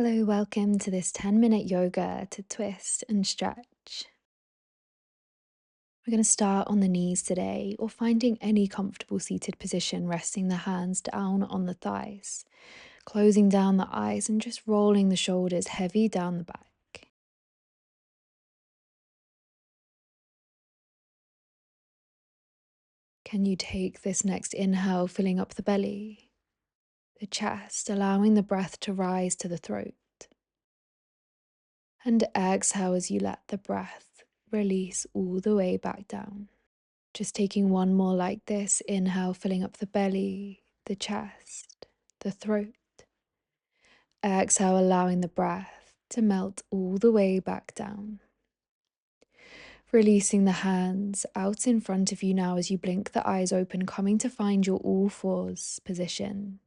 Hello, welcome to this 10-minute yoga to twist and stretch. We're going to start on the knees today, or finding any comfortable seated position, resting the hands down on the thighs, closing down the eyes and just rolling the shoulders heavy down the back. Can you take this next inhale, filling up the belly, the chest, allowing the breath to rise to the throat, and exhale as you let the breath release all the way back down. Just taking one more like this. Inhale, filling up the belly, the chest, the throat. Exhale, allowing the breath to melt all the way back down. Releasing the hands out in front of you now as you blink the eyes open, coming to find your all fours position.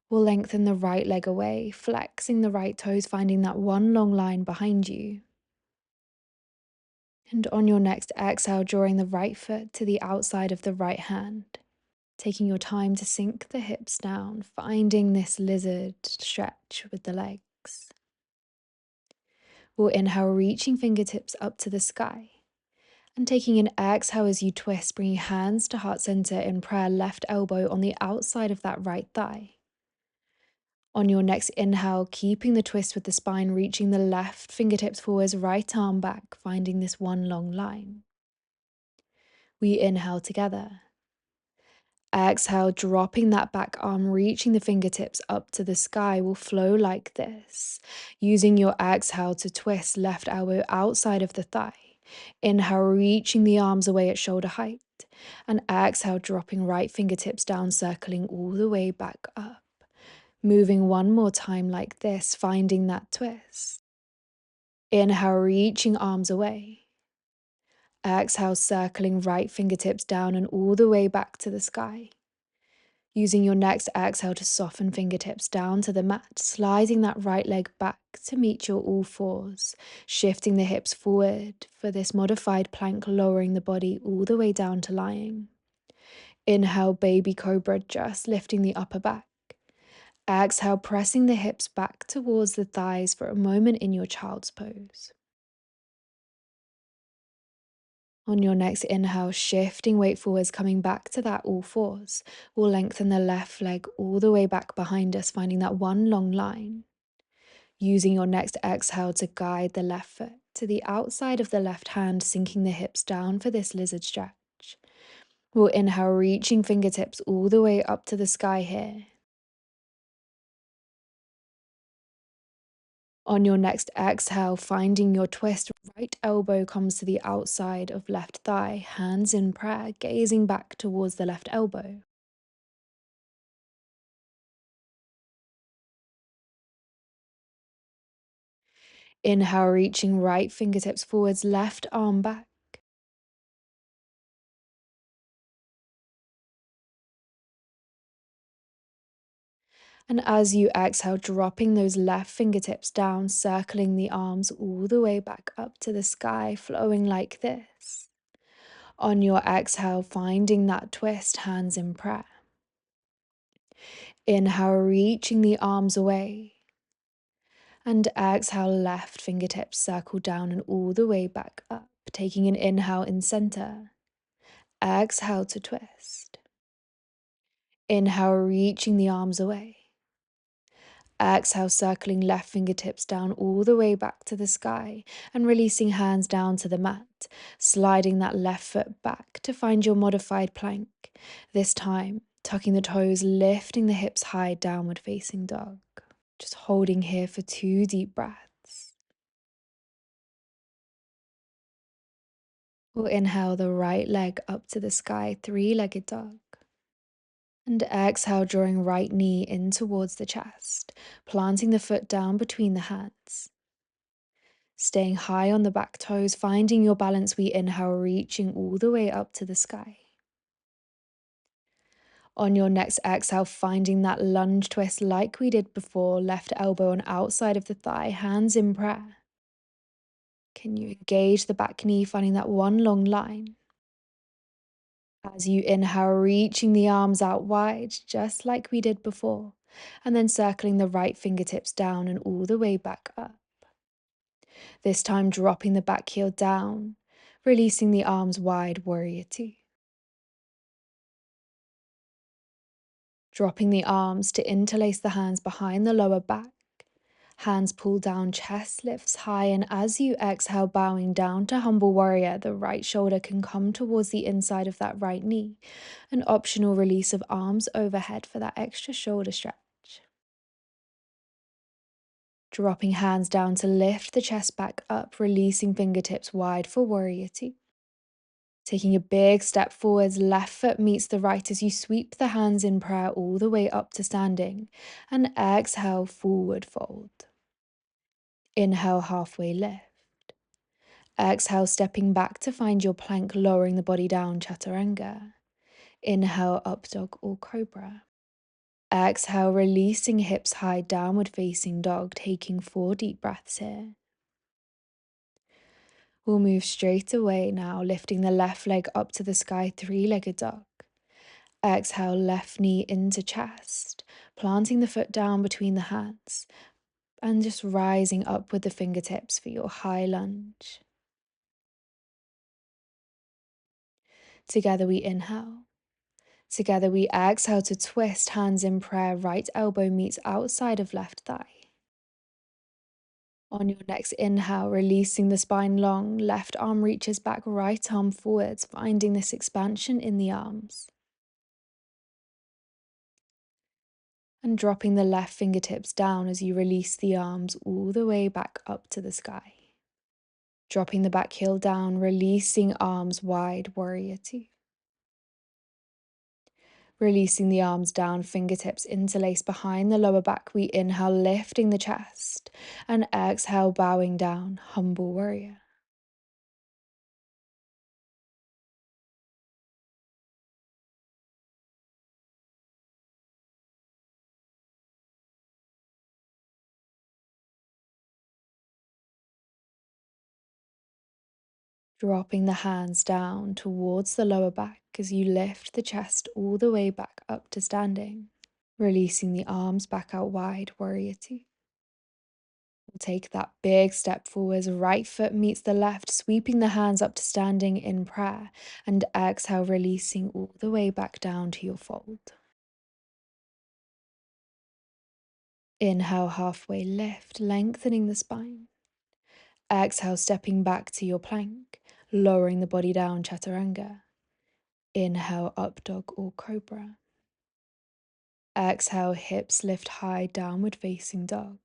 We'll lengthen the right leg away, flexing the right toes, finding that one long line behind you. And on your next exhale, drawing the right foot to the outside of the right hand. Taking your time to sink the hips down, finding this lizard stretch with the legs. We'll inhale, reaching fingertips up to the sky. And taking an exhale as you twist, bringing hands to heart center in prayer, left elbow on the outside of that right thigh. On your next inhale, keeping the twist with the spine, reaching the left fingertips forwards, right arm back, finding this one long line. We inhale together. Exhale, dropping that back arm, reaching the fingertips up to the sky, will flow like this. Using your exhale to twist left elbow outside of the thigh. Inhale, reaching the arms away at shoulder height. And exhale, dropping right fingertips down, circling all the way back up. Moving one more time like this, finding that twist. Inhale, reaching arms away. Exhale, circling right fingertips down and all the way back to the sky. Using your next exhale to soften fingertips down to the mat, sliding that right leg back to meet your all fours, shifting the hips forward for this modified plank, lowering the body all the way down to lying. Inhale, baby cobra, just lifting the upper back. Exhale, pressing the hips back towards the thighs for a moment in your child's pose. On your next inhale, shifting weight forwards, coming back to that all fours. We'll lengthen the left leg all the way back behind us, finding that one long line. Using your next exhale to guide the left foot to the outside of the left hand, sinking the hips down for this lizard stretch. We'll inhale, reaching fingertips all the way up to the sky here. On your next exhale, finding your twist, right elbow comes to the outside of left thigh, hands in prayer, gazing back towards the left elbow. Inhale, reaching right fingertips forwards, left arm back. And as you exhale, dropping those left fingertips down, circling the arms all the way back up to the sky, flowing like this. On your exhale, finding that twist, hands in prayer. Inhale, reaching the arms away. And exhale, left fingertips circle down and all the way back up, taking an inhale in center. Exhale to twist. Inhale, reaching the arms away. Exhale, circling left fingertips down all the way back to the sky and releasing hands down to the mat, sliding that left foot back to find your modified plank. This time, tucking the toes, lifting the hips high, downward facing dog. Just holding here for 2 deep breaths. We'll inhale the right leg up to the sky, 3-legged dog. And exhale, drawing right knee in towards the chest, planting the foot down between the hands. Staying high on the back toes, finding your balance, we inhale, reaching all the way up to the sky. On your next exhale, finding that lunge twist like we did before, left elbow on outside of the thigh, hands in prayer. Can you engage the back knee, finding that one long line? As you inhale, reaching the arms out wide, just like we did before. and then circling the right fingertips down and all the way back up. This time dropping the back heel down, releasing the arms wide, warrior two. Dropping the arms to interlace the hands behind the lower back. Hands pull down, chest lifts high, and as you exhale, bowing down to humble warrior, the right shoulder can come towards the inside of that right knee. An optional release of arms overhead for that extra shoulder stretch. Dropping hands down to lift the chest back up, releasing fingertips wide for warrior two. Taking a big step forwards, left foot meets the right as you sweep the hands in prayer all the way up to standing, and exhale, forward fold. Inhale, halfway lift. Exhale, stepping back to find your plank, lowering the body down, chaturanga. Inhale, up dog or cobra. Exhale, releasing hips high, downward facing dog, taking 4 deep breaths here. We'll move straight away now, lifting the left leg up to the sky, 3-legged dog. Exhale, left knee into chest, planting the foot down between the hands, and just rising up with the fingertips for your high lunge. Together we inhale. Together we exhale to twist, hands in prayer, right elbow meets outside of left thigh. On your next inhale, releasing the spine long, left arm reaches back, right arm forwards, finding this expansion in the arms. And dropping the left fingertips down as you release the arms all the way back up to the sky. Dropping the back heel down, releasing arms wide, warrior two. Releasing the arms down, fingertips interlace behind the lower back. We inhale, lifting the chest, and exhale, bowing down, humble warrior. Dropping the hands down towards the lower back as you lift the chest all the way back up to standing. Releasing the arms back out wide, warrior two. Take that big step forwards, right foot meets the left, sweeping the hands up to standing in prayer, and exhale, releasing all the way back down to your fold. Inhale, halfway lift, lengthening the spine. Exhale, stepping back to your plank, lowering the body down, chaturanga. Inhale, up dog or cobra. Exhale, hips lift high, downward facing dog.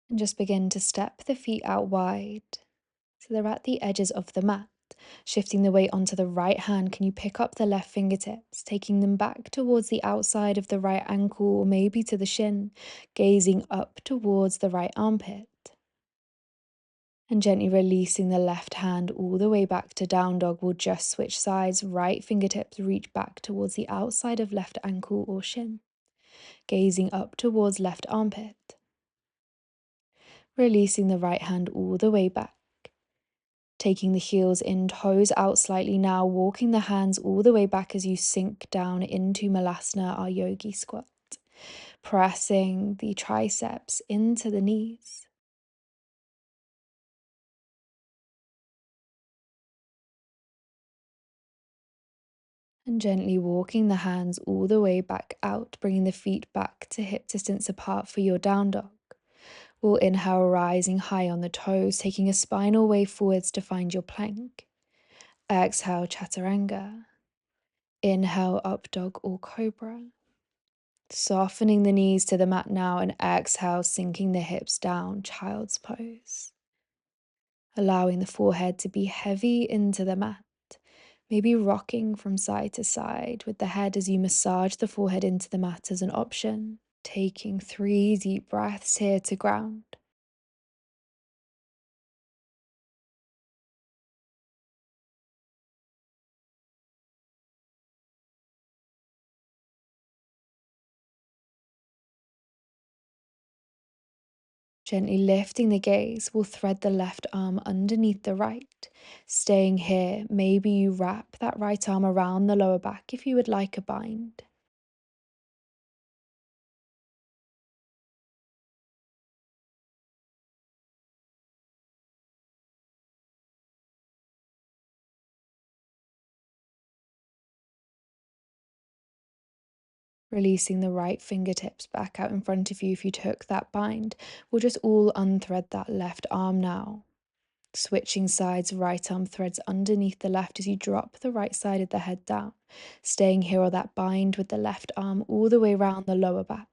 And just begin to step the feet out wide so they're at the edges of the mat. Shifting the weight onto the right hand, can you pick up the left fingertips, taking them back towards the outside of the right ankle or maybe to the shin, gazing up towards the right armpit. And gently releasing the left hand all the way back to down dog. We'll just switch sides. Right fingertips reach back towards the outside of left ankle or shin, gazing up towards left armpit. Releasing the right hand all the way back. Taking the heels in, toes out slightly now, walking the hands all the way back as you sink down into Malasana, our yogi squat. Pressing the triceps into the knees. And gently walking the hands all the way back out, bringing the feet back to hip distance apart for your down dog. We'll inhale, rising high on the toes, taking a spinal wave forwards to find your plank. Exhale, chaturanga. Inhale, up dog or cobra. Softening the knees to the mat now, and exhale, sinking the hips down, child's pose. Allowing the forehead to be heavy into the mat. Maybe rocking from side to side with the head as you massage the forehead into the mat as an option. Taking 3 deep breaths here to ground. Gently lifting the gaze, we'll thread the left arm underneath the right. Staying here, maybe you wrap that right arm around the lower back if you would like a bind. Releasing the right fingertips back out in front of you if you took that bind. We'll just all unthread that left arm now. Switching sides, right arm threads underneath the left as you drop the right side of the head down. Staying here or that bind with the left arm all the way around the lower back.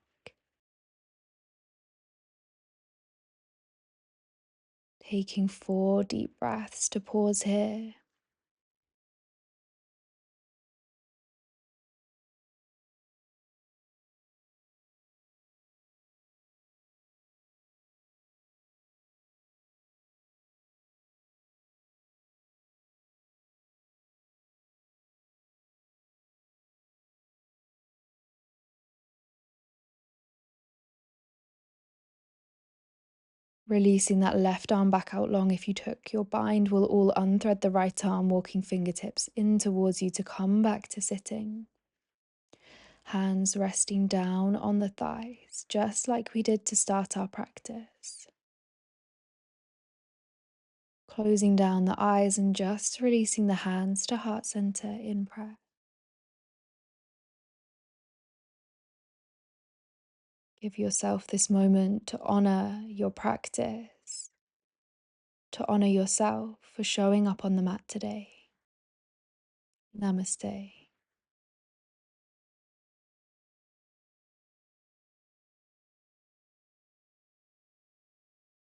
Taking 4 deep breaths to pause here. Releasing that left arm back out long if you took your bind, we'll all unthread the right arm, walking fingertips in towards you to come back to sitting. Hands resting down on the thighs, just like we did to start our practice. Closing down the eyes and just releasing the hands to heart center in prayer. Give yourself this moment to honor your practice, to honor yourself for showing up on the mat today. Namaste.